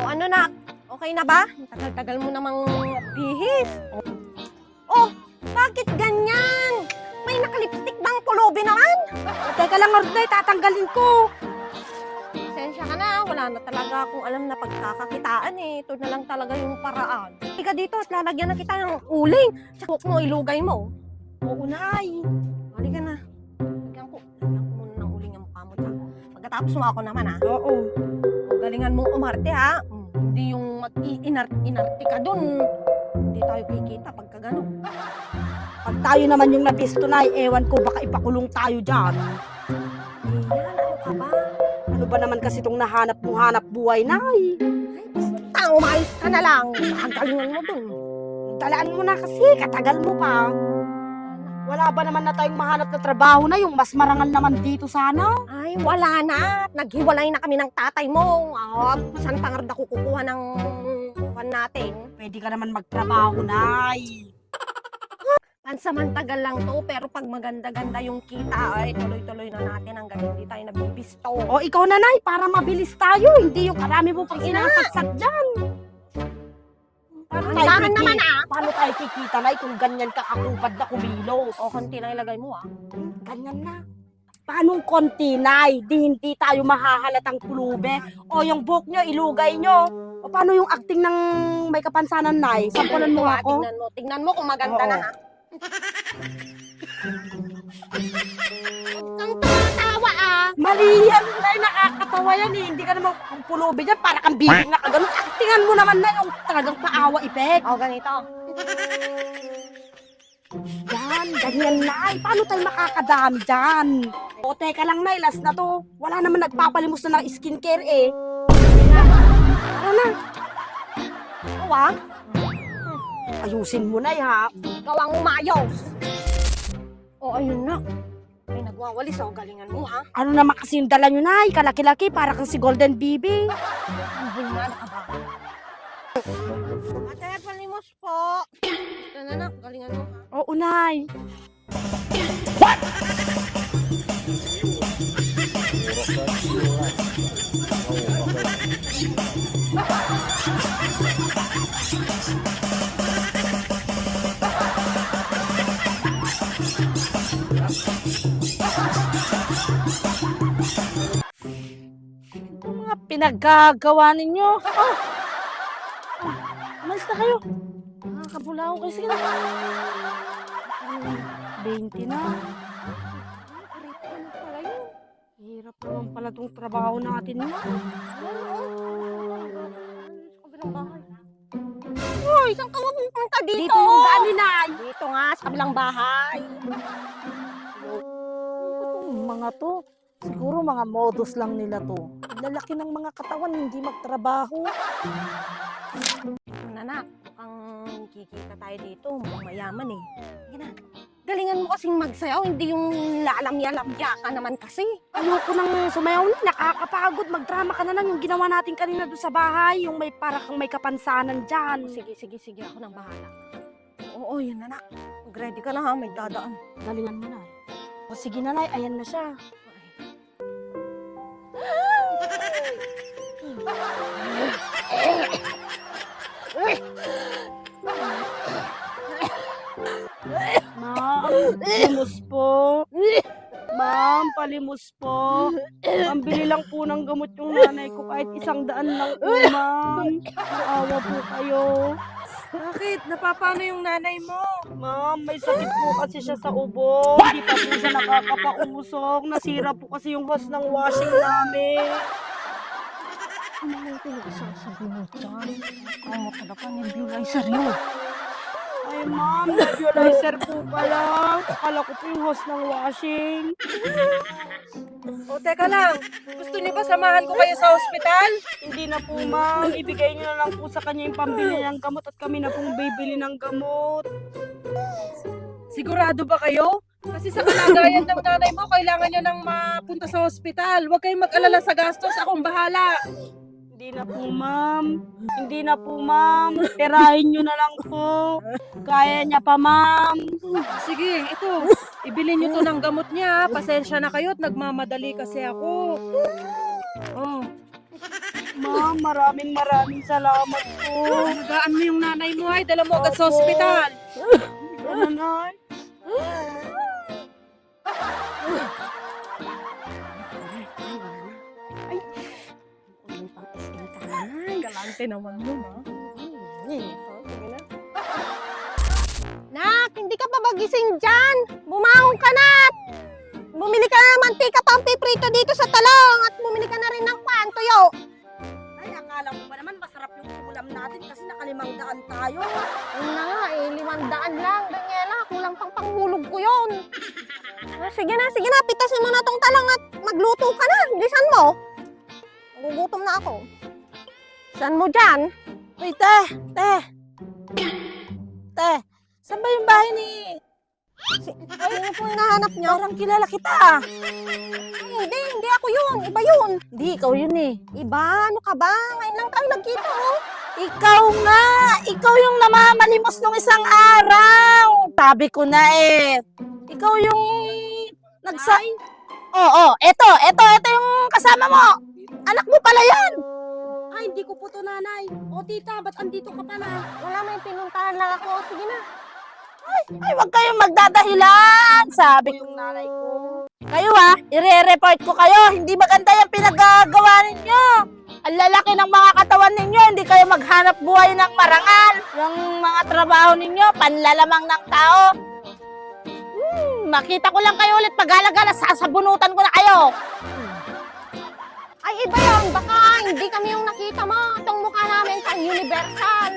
ano na? Okay na ba? Tagal-tagal mo namang bihis. Oh, bakit ganyan? May nakalipstick bang pulubi naman? Teka lang, Ordinay, tatanggalin ko. Pasensya ka na, wala na talaga akong alam na pagkakakitaan eh. Ito na lang talaga yung paraan. Ika dito at lalagyan na kita ng uling. Tsaka mo, ilugay mo. Oo, Nay. Hali ka na. Lagyan ko muna ng uling ang mukha mo dyan. Pagkatapos mo ako naman ha. Oo. Galingan mong umarte ha. Hindi yung mag-inarte ka dun. Hindi tayo kikita pagka gano'n. Pag tayo naman yung nabisto, Nay, ewan ko, baka ipakulong tayo dyan. Ayan, ano ka ba? Ano ba naman kasi itong nahanap mong hanap buhay, Nay? Basta umayos ka na lang. Nakagalingan mo dun. Talaan mo na kasi, katagal mo pa. Wala ba naman na tayong mahanap na trabaho na yung mas marangal naman dito sana? Ay, wala na. Naghiwalay na kami ng tatay mo. Saan tangard ako kukuha ng kuhan natin? Pwede ka naman magtrabaho, Nay. Pansamantagal lang to, pero pag maganda-ganda yung kita, ay tuloy-tuloy na natin hanggang hindi tayo nabibisto. O ikaw na, Nay, para mabilis tayo. Hindi yung karami mo pang sinasaksak dyan. Handahan naman ah. Paano tayo kikita, Nay, kung ganyan ka kakupad na kumilos? O, konti lang ilagay mo ah. Ganyan na. Paanong konti, Nay? Di hindi tayo mahahalatang pulube. O yung buhok nyo, ilugay nyo. O paano yung acting ng may kapansanan, Nay? Sampulan mo ako. Tignan mo kung maganda Oo. na ha. Huwag kang tumatawa ah. Mali yan, Nay. Nakakatawa yan eh. Hindi ka naman ang pulube dyan. Para kang bibig na kaganon. Actingan mo naman, Nay, yung talagang paawa effect. O, ganito. Yan, ganyan, Nay. Paano tayo makakadami dyan? O, teka lang, Nay. Last na to. Wala naman nagpapalimos na ng skincare eh. Tara na. O ah. Ayusin mo, Nay, ha? Ikaw ang umayos. O, ayun na. Ay, nagwawalis o. Galingan mo ha. Ano naman kasi yung dala nyo, Nay? Kalaki-laki, para kang si Golden Bibi. Ang bulmada ka ba? Ate, palimos po. Ito na na. Galingan mo ha. Oo, Nay. Ito mga pinaggagawa ninyo. Umalis na kayo. Nakakabula ako kayo. Sige na. 20 na. Hirap naman pala itong trabaho natin, Ma. Kabilang bahay. Uy, saan ka pupunta dito? Dito yung daan, Nay. Dito nga, sa kabilang bahay. Itong mga to, siguro mga modus lang nila to. Lalaki ng mga katawan, hindi magtrabaho. Ito na na, mukhang kikita tayo dito. Mukhang mayaman eh. Sige na. Galingan mo kasing magsayaw, hindi yung lalamya-lamya ka naman kasi. Ayoko nang sumayaw na, nakakapagod. Magdrama ka na lang yung ginawa natin kanina doon sa bahay. Yung may para kang may kapansanan dyan. Sige, ako nang bahala. Oo, yun na na. Mag-ready ka na ha, may dadaan. Galingan mo na. O sige na, Nay, ayan na siya. Ma'am, palimos po. Ma'am, palimos po. Pambili lang po ng gamot yung nanay ko. Kahit 100 lang po, ma'am. Maawa po kayo. Bakit? Napapano yung nanay mo? Ma'am, may sakit po kasi siya sa ubo. Hindi pa po siya nakakapausok. Nasira po kasi yung hose ng washing namin. Ano na ito yung isasabi mo dyan? Ang matalapan yung nebulizer yun. Ay, ma'am, nebulizer po pala. Akala ko po yung hose ng washing. O, teka lang. Gusto niyo ba samahan ko kayo sa ospital? Hindi na po, ma'am. Ibigay niyo na lang po sa kanya yung pambili ng gamot at kami na pong bibili ng gamot. Sigurado ba kayo? Kasi sa kalagayan ng nanay mo, kailangan niyo nang mapunta sa ospital. Huwag kayong mag-alala sa gastos. Akong bahala. Hindi na po, ma'am. Hindi na po, ma'am. Tirahin niyo na lang po. Kaya niya pa, ma'am. Sige, ito. Ibili niyo to ng gamot niya. Pasensya na kayo at nagmamadali kasi ako. Oh. Ma'am, maraming salamat po. Nagaan mo yung nanay mo ay, dala mo agad sa ospital. Ano, Nay? Galante naman yun, ha? Nak, hindi ka pa ba gising dyan? Bumahon ka na! Bumili ka na ng mantika pang piprito dito sa talong at bumili ka na rin ng tuyo. Ay, akala ko ba naman masarap yung ulam natin kasi naka-500 tayo. Yun na nga, 500 lang, Daniela. Kulang pang panghulog ko yun. Sige na, pitasin mo na tong talong at magluto ka na. Bilisan mo. Nagugutom na ako. Saan mo dyan? Uy, te. Saan ba yung bahay ni... Sino po hinahanap niyo? Parang kilala kita. Hindi ako yun. Iba yun. Hindi, ikaw yun eh. Iba? Ano ka ba? Ngayon lang tayo nagkita, oh. Ikaw nga! Ikaw yung namamalimos nung isang araw! Sabi ko na eh. Ikaw yung Oo, eto yung kasama mo. Anak mo pala yan. Ay, hindi ko po to nanay. O tita, ba't andito ka pala? Wala, may pinuntahan lang ako. Sige na. Ay, wag kayong magdadahilan. Sabi ko nanay ko. Kayo ire-report ko kayo. Hindi maganda yung pinagagawa ninyo. Ang lalaki ng mga katawan ninyo. Hindi kayo maghanap buhay ng marangal. Yung mga trabaho ninyo, panlalamang ng tao. Makita ko lang kayo ulit pag-alagala, sasabunutan ko na kayo. Ay, iba yun. Baka hindi kami yung nakita mo. Itong mukha namin pang universal.